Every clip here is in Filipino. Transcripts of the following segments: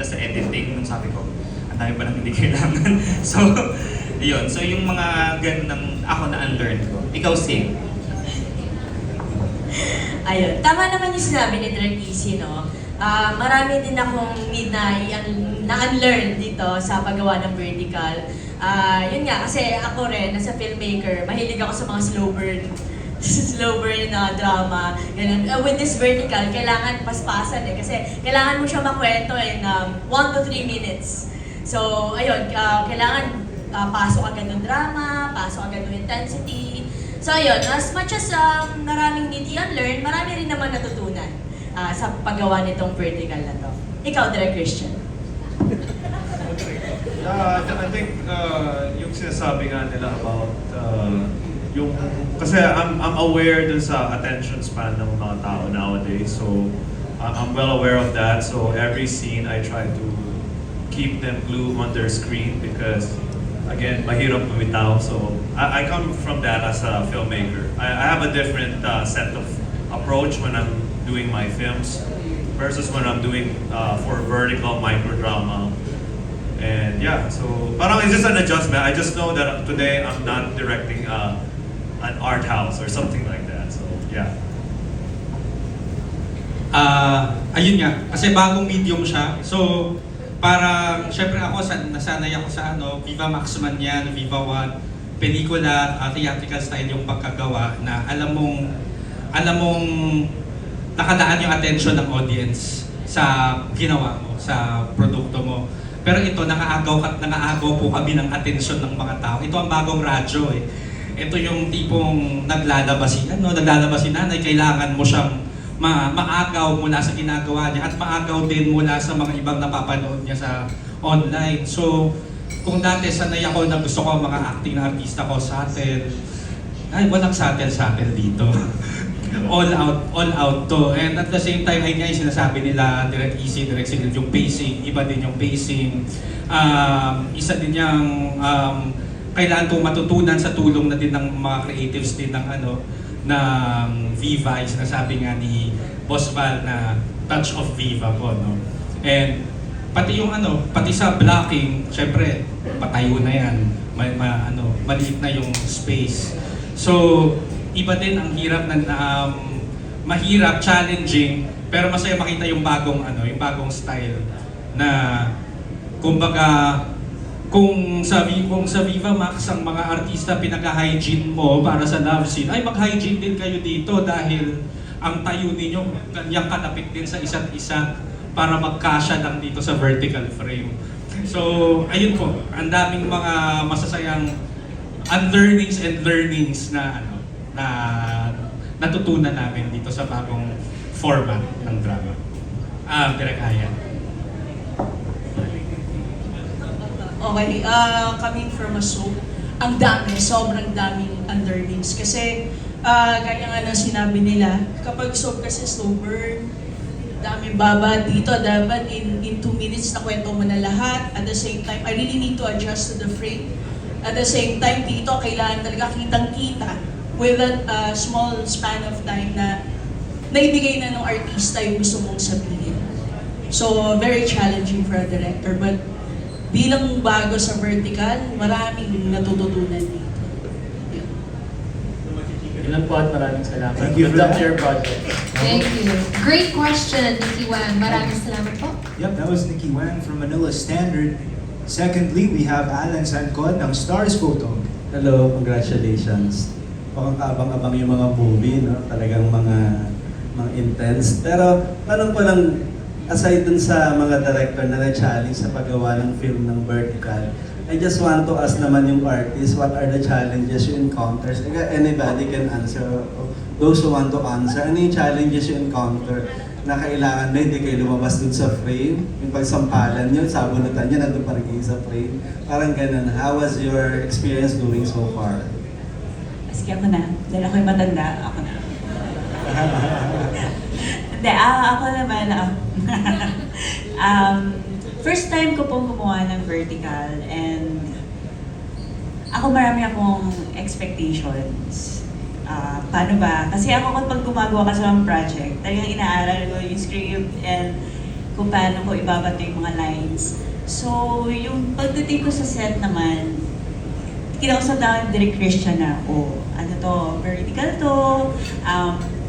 Tapos sa editing, nung sabi ko, ang dami pa nang hindi kailangan. So, yun. So, yung mga ganun ako na-unlearn ko. Ikaw, same. Ayun, tama naman yung sinabi ni Direk Easy, no? Marami din akong na-unlearn dito sa paggawa ng vertical. Yun nga, kasi ako rin, as a filmmaker, mahilig ako sa mga slow burn na drama. Ganun. With this vertical, kailangan paspasan eh. Kasi kailangan mo siya makwento in 1 to 3 minutes. So, ayun, kailangan pasok agad ng drama, pasok agad ng intensity. So, ayun, as much as maraming need i-unlearn, marami rin naman natutunan sa paggawa nitong vertical na to. Ikaw, Direk Christian. I think yung sinasabi nga nila about yung kasi I'm aware dun sa attention span ng mga tao nowadays, so I'm well aware of that. So every scene I try to keep them glued on their screen because again, mahirap bumitaw. So I come from that as a filmmaker. I have a different set of approach when I'm doing my films versus when I'm doing for vertical microdrama. And yeah, so parang it's just an adjustment. I just know that today I'm not directing an art house or something like that. So yeah. Ayun nga, kasi bagong medium siya. So parang syempre ako nasanay ako sa Viva Max man yan, Viva One, pelikula, theatrical style yung pagkagawa na alam mong nakadaan yung attention ng audience sa ginawa mo, sa produkto mo. Pero ito, nakaagaw po kami ng atensyon ng mga tao. Ito ang bagong radyo eh. Ito yung tipong naglalabas si nanay, kailangan mo siyang maagaw mula sa ginagawa niya at maagaw din mula sa mga ibang napapanood niya sa online. So, kung dati sanay ako na gusto ko mga acting na artista ko, subtle, ay walang subtle dito. all out to. And at the same time, ay nga yung sinasabi nila, Direk Easy, Direk Sigrid, yung pacing, iba din yung pacing. Isa din yung kailangan kong matutunan sa tulong na din ng mga creatives din ng ng Viva, yung sinasabi nga ni Boss Val na touch of Viva po, no? And pati yung pati sa blocking, syempre, patayo na yan. Maliit na yung space. So, iba din ang hirap mahirap, challenging, pero masaya makita yung bagong style na kumbaga kung sa Viva Max ang mga artista pinaka-hygiene mo para sa love scene, ay mag-hygiene din kayo dito dahil ang tayo ninyo ganyang kalapit din sa isa't isa para magkasya lang dito sa vertical frame. So, ayun po, ang daming mga masasayang unlearnings and learnings na natutunan namin dito sa bagong format ng drama. Direk Ayan. Okay, coming from a soap, sobrang daming unlearnings. Kasi, gaya nga ng sinabi nila, kapag soap kasi slow burn, daming baba dito, dapat in 2 minutes na kwento mo na lahat. At the same time, I really need to adjust to the frame. At the same time, dito, kailangan talaga kitang-kita with a small span of time na naibigay na ng artista yung gusto mong sabihin. So, very challenging for a director. But bilang bago sa vertical, maraming natututunan dito. Yun lang po at maraming salamat. Thank you Good for luck that. to your project. Thank you. Great question, Nikki Wang. Maraming salamat po. Yep, that was Nikki Wang from Manila Standard. Secondly, we have Alan Sancon ng Stars Photo. Hello, congratulations. Mukhang kaabang-abang yung mga movie, no? Talagang mga intense. Pero tanong ko lang, aside dun sa mga director na na-challenge sa paggawa ng film ng vertical, I just want to ask naman yung artist, what are the challenges you encounter? Anybody can answer, those who want to answer. Ano yung challenges you encounter na kailangan na hindi kayo lumabas dun sa frame? Yung pagsampalan nyo, sabunutan nyo, nandun pa rin kayo sa frame. Parang ganun. How was your experience doing so far? Sige ako na. Dahil ako'y matanda, ako na. Hindi, ako naman. First time ko pong gumawa ng vertical and ako marami akong expectations. Paano ba? Kasi ako pag gumagawa ka sa mga project, talagang inaaral ko yung script and kung paano ko ibabato yung mga lines. So, yung pagdating ko sa set naman, kinausap na Direk Christian na, ano to, vertical to,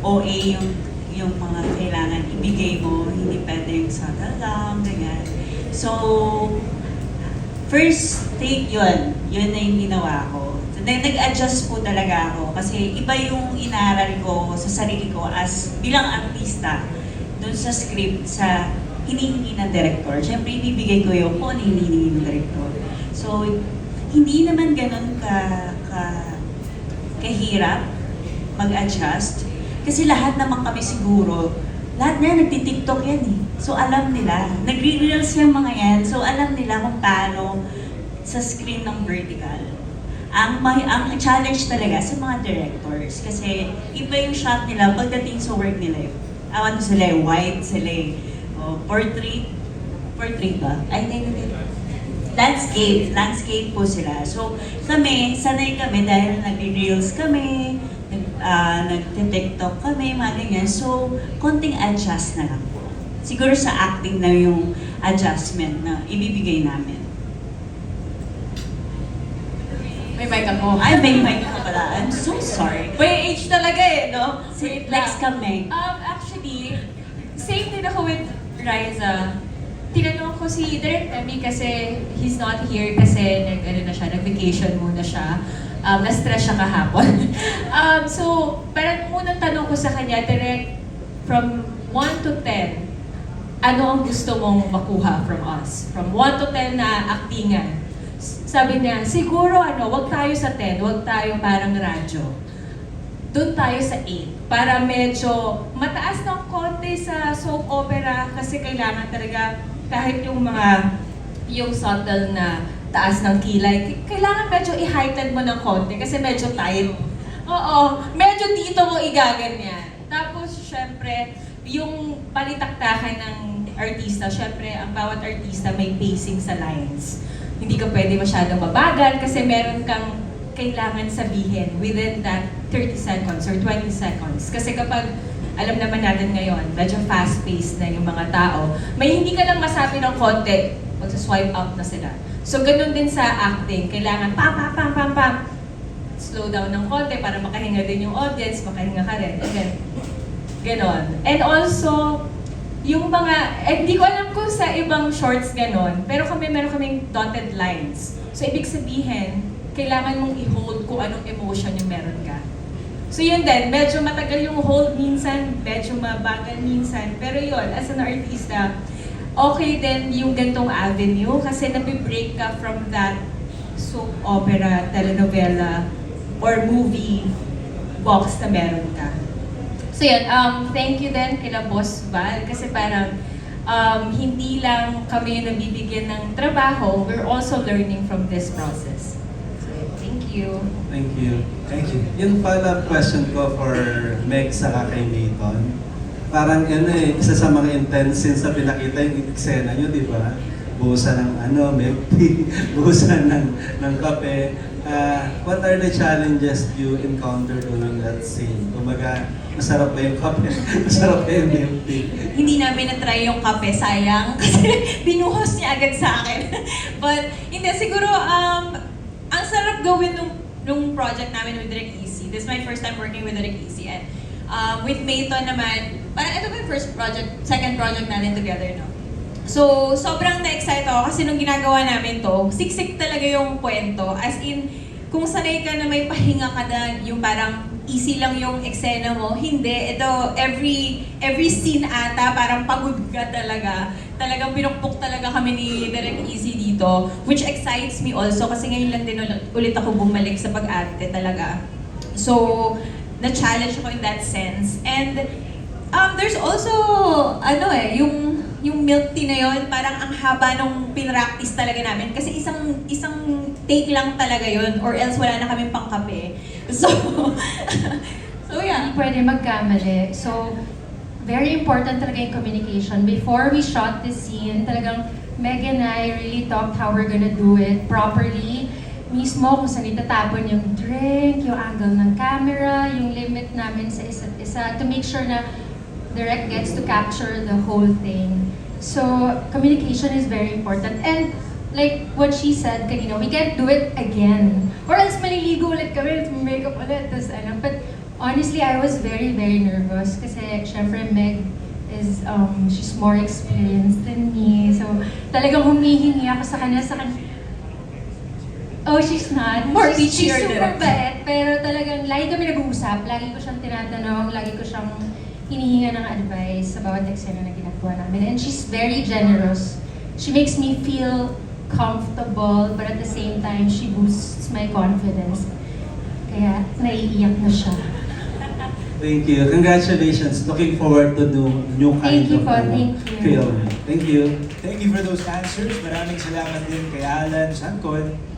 OA yung mga kailangan ibigay mo, hindi pwede yung subtle lang, ganyan. So, first take yun na yung ginawa ko. Nag-adjust po talaga ako kasi iba yung inaral ko sa sarili ko as bilang artista dun sa script, sa hinihingi ng director. Siyempre, ibibigay ko yung kung ano hinihingi ng director. So, hindi naman ganun kahirap mag-adjust kasi lahat naman kami siguro, lahat nga nagtitiktok yan eh. So, alam nila. Nagre-reels yung mga yan. So, alam nila kung paano sa screen ng vertical. Ang challenge talaga sa mga directors kasi iba yung shot nila pagdating sa work nila. Awan sila, wide sila, portrait ba? Ay, hindi. Landscape po sila. So kami, sanay kami dahil nag-reels kami, nag-tiktok kami, mga ganyan. So, konting adjust na lang po. Siguro sa acting na yung adjustment na ibibigay namin. May mic ako. Ay, may mic ka pala. I'm so sorry. May age talaga eh, no? Sit next kami. Actually, same din ako with Riza. Tinanong ko si Direk Emmy kasi he's not here kasi nag-vacation muna siya. Na-stress siya kahapon. So, parang unang tanong ko sa kanya, Direk, from 1 to 10, ano ang gusto mong makuha from us? From 1 to 10 na aktingan. Sabi niya, siguro wag tayo sa 10, wag tayo parang radyo. Doon tayo sa 8. Para medyo mataas ng konti sa soap opera kasi kailangan talaga kahit yung subtle na taas ng kilay, kailangan medyo i-heighten mo ng konti kasi medyo tight. Oo, medyo dito mo igaganyan. Tapos, syempre, yung palitaktakan ng artista, syempre, ang bawat artista may pacing sa lines. Hindi ka pwede masyadong mabagal kasi meron kang kailangan sabihin within that 30 seconds or 20 seconds. Kasi kapag alam naman natin ngayon, medyo fast-paced na yung mga tao, may hindi ka lang masabi ng konti, magsa-swipe up na sila. So, ganun din sa acting. Kailangan pam. Slow down ng konti para makahinga din yung audience, makahinga ka rin. And then, ganon. And also, yung mga, hindi ko alam kung sa ibang shorts ganon, pero meron kaming dotted lines. So, ibig sabihin, kailangan mong i-hold kung anong emotion yung meron ka. So yun din, medyo matagal yung hold minsan, medyo mabagal minsan. Pero yun, as an artista, okay din yung gantong avenue kasi nabi-break ka from that soap opera, telenovela, or movie box na meron ka. So yun, thank you din kila Boss Val kasi parang hindi lang kami yung nabibigyan ng trabaho, we're also learning from this process. So thank you. Thank you. Thank you. Yung follow-up question ko for Meg sa kay Nathan. Parang isa sa mga intense scenes na pinakita yung eksena nyo, di ba? Buhusan ng milk tea, buhusan ng kape. What are the challenges you encounter during that scene? Kumaga, masarap ba yung kape? Masarap ba yung milk tea? Hindi namin na-try yung kape, sayang. Kasi binuhos niya agad sa akin. But, hindi, siguro, ang sarap gawin nung project namin with Direk Easy. This is my first time working with Direk Easy. And with Mayton naman, parang ito yung second project natin together, no? So, sobrang na-excite ako kasi nung ginagawa namin to, siksik talaga yung kwento. As in, kung sanay ka na may pahinga ka na, yung parang easy lang yung eksena mo, hindi. Ito, every scene ata, parang pagod ka talaga. Talagang pinukpok talaga kami ni Direk Easy dito, which excites me also kasi ngayon lang din ulit ako bumalik sa pag-arte talaga. So, na-challenge ako in that sense. And there's also, yung milk tea na yun, parang ang haba nung pinractice talaga namin. Kasi isang take lang talaga yun, or else wala na kaming pangkape. So, yeah. Hindi pwede magkamali. So, very important talaga yung communication. Before we shot this scene, talagang Meg and I really talked how we're gonna do it properly. Mismo kung saan itatapon yung drink, yung angle ng camera, yung limit namin sa isa't isa to make sure na direct gets to capture the whole thing. So, communication is very important. And like what she said kanina, we can't do it again. Or else maliligo ulit kami, makeup ulit, tas ano. But honestly, I was very, very nervous kasi syempre Meg is, she's more experienced than me. So, talagang humihingi ako sa kanya. Oh, she's not. She's super bait, pero talagang lagi kami nag-uusap. Lagi ko siyang tinatanong, lagi ko siyang hinihinga ng advice sa bawat eksena na ginagawa namin. And she's very generous. She makes me feel comfortable, but at the same time, she boosts my confidence. Kaya, naiiyak na siya. Thank you. Congratulations. Looking forward to do new kind Thank you of po, thank you. film. Thank you. Thank you for those answers. Maraming salamat din kay Alan Sancon.